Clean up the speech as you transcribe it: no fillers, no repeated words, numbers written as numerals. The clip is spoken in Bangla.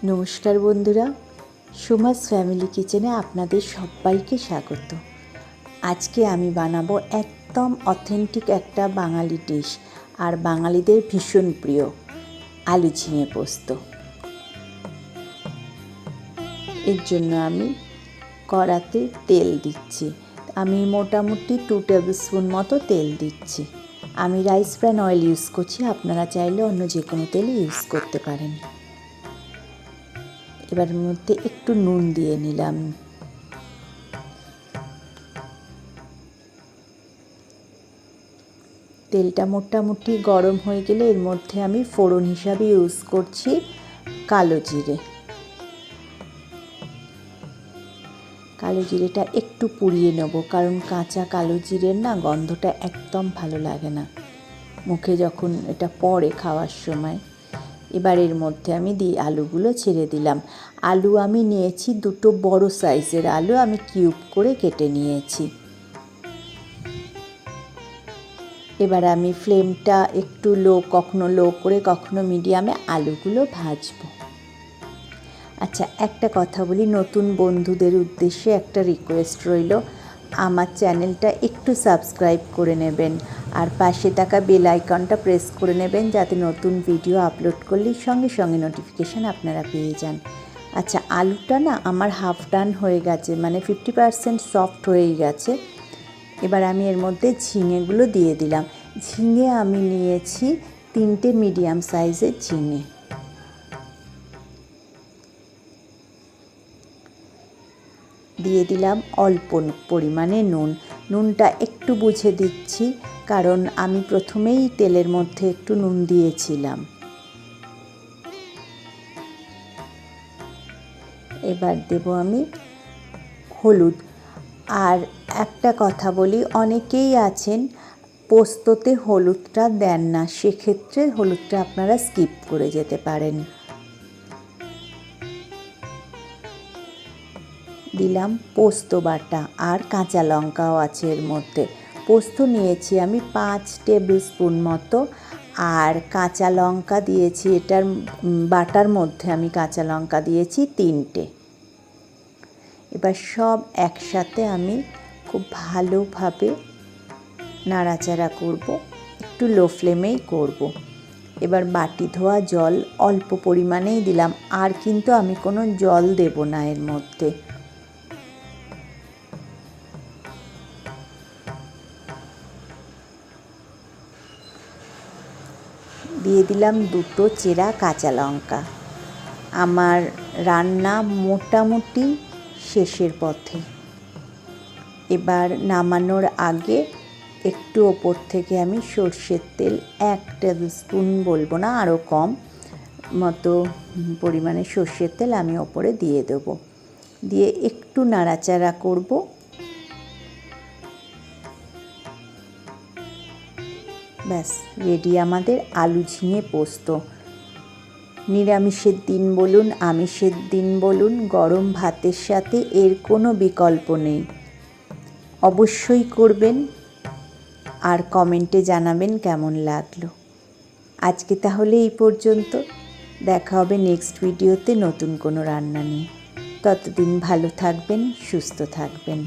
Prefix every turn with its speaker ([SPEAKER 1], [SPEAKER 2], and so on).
[SPEAKER 1] নমস্কার বন্ধুরা, সুমাস ফ্যামিলি কিচেনে আপনাদের সবাইকে স্বাগত। আজকে আমি বানাবো একদম অথেন্টিক একটা বাঙালি ডিশ, আর বাঙালিদের ভীষণ প্রিয় আলু ঝিঙে পোস্ত। এর জন্য আমি কড়াতে তেল দিচ্ছি। আমি মোটামুটি 2 টেবিল স্পুন মতো তেল দিচ্ছি। আমি রাইস ব্র্যান অয়েল ইউজ করছি, আপনারা চাইলে অন্য যে কোনো তেল ইউজ করতে পারেন। এবার মধ্যে একটু নুন দিয়ে নিলাম। তেলটা মোটামুটি গরম হয়ে গেলে এর মধ্যে আমি ফোড়ন হিসাবে ইউজ করছি কালো জিরে। কালো জিরেটা একটু পুড়িয়ে নেব, কারণ কাঁচা কালো জিরের না গন্ধটা একদম ভালো লাগে না মুখে যখন এটা পড়ে খাওয়ার সময়। এবার এর মধ্যে আমি আলুগুলো ছেড়ে দিলাম। আলু আমি নিয়েছি দুটো বড় সাইজের আলু, আমি কিউব করে কেটে নিয়েছি। এবার আমি ফ্লেমটা একটু কখনো লো করে কখনো মিডিয়ামে আলুগুলো ভাজবো। আচ্ছা, একটা কথা বলি, নতুন বন্ধুদের উদ্দেশ্যে একটা রিকোয়েস্ট রইল, আমার চ্যানেলটা একটু সাবস্ক্রাইব করে নেবেন আর পাশে থাকা বেল আইকনটা প্রেস করে নেবেন, যাতে নতুন ভিডিও আপলোড করলেই সঙ্গে সঙ্গে নোটিফিকেশান আপনারা পেয়ে যান। আচ্ছা, আলুটা না আমার হাফ ডান হয়ে গেছে, মানে 50% সফট হয়েই গেছে। এবার আমি এর মধ্যে ঝিঙেগুলো দিয়ে দিলাম। ঝিঙে আমি নিয়েছি 3টে মিডিয়াম সাইজের ঝিঙে। দিয়ে দিলাম অল্প পরিমাণে নুন। নুনটা একটু বুঝে দিচ্ছি, কারণ আমি প্রথমেই তেলের মধ্যে একটু নুন দিয়েছিলাম। এবার দেব আমি হলুদ। আর একটা কথা বলি, অনেকেই আছেন পোস্ততে হলুদটা দেন না, সেক্ষেত্রে হলুদটা আপনারা স্কিপ করে যেতে পারেন। দিলাম পোস্ত বাটা, আর কাঁচা লঙ্কাও আছে এর মধ্যে। পোস্ত নিয়েছি আমি 5 টেবিল স্পুন মতো, আর কাঁচা লঙ্কা দিয়েছি এটার বাটার মধ্যে, আমি কাঁচা লঙ্কা দিয়েছি 3টে। এবার সব একসাথে আমি খুব ভালোভাবে নাড়াচাড়া করব, একটু লো ফ্লেমেই করব। এবার বাটি ধোয়া জল অল্প পরিমাণেই দিলাম, আর কিন্তু আমি কোনো জল দেব না এর মধ্যে। দিয়ে দিলাম 2টো চেরা কাঁচা লঙ্কা। আমার রান্না মোটামুটি শেষের পথে। এবার নামানোর আগে একটু ওপর থেকে আমি সর্ষের তেল 1 টেবিল স্পুন, বলবো না আরও কম মতো পরিমাণে সর্ষের তেল আমি ওপরে দিয়ে দেব। দিয়ে একটু নাড়াচাড়া করব। ব্যাস রেডি আমাদের আলু ঝিঙে পোস্ত। নিরামিষের দিন বলুন, আমিষের দিন বলুন, গরম ভাতের সাথে এর কোনো বিকল্প নেই। অবশ্যই করবেন আর কমেন্টে জানাবেন কেমন লাগলো। আজকে তাহলে এই পর্যন্ত, দেখা হবে নেক্সট ভিডিওতে নতুন কোনো রান্না নিয়ে। ততদিন ভালো থাকবেন, সুস্থ থাকবেন।